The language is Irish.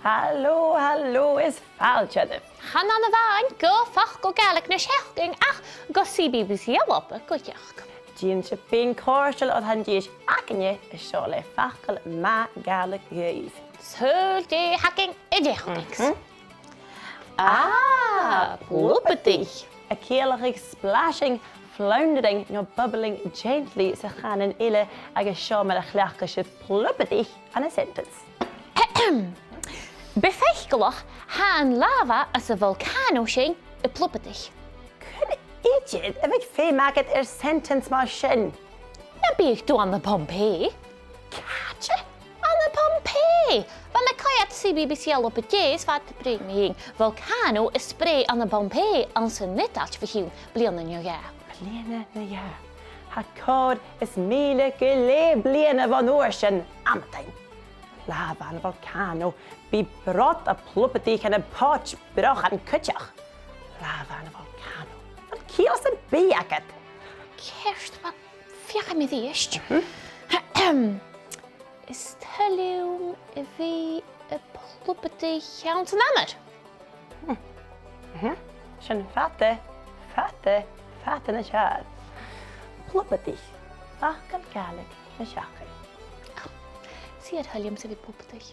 Hallo, is fáilte. Han an bhain go fach go Gaelic na Seachdain ach go CBBC ALBA go deach. Díonn se féin cóirseil ó an díos acne is seo le Facal Gaidhlig Gaidhlig. Sul de hacking I deach. Plubadaich. A ciallachadh splashing, floundering, no bubbling gently sa chanan ile agus seo mar a chleachcha siad Plubadaich an a sentence. Befeichlach han lava as a volcano sin I Plubadaich. Could idiot if ik fé maggot sentence mar sin? Na bích du an na Pompeii. Catcha? An na Pompeii! Van na caiat CBBC ALBA days wat te bring hing. Volcano is spray an na Pompeii an sa nitach verhiel blian in jaar. Bliana na jaar. Ha cod is míle gele bliana van ocean amtain. Lava an volcano be brot a Plubadaich and a potch broch an kutjach. Lava an volcano. Wat kiels een biaket? Kerst wat fiach mi ddiest. Is teliwm fi y Plubadaich iawn sy'n amr? Sin fatte na siad. Plubadaich. Facal Gàidhlig na Seachdain. Siad helium sy'n fi Plubadaich.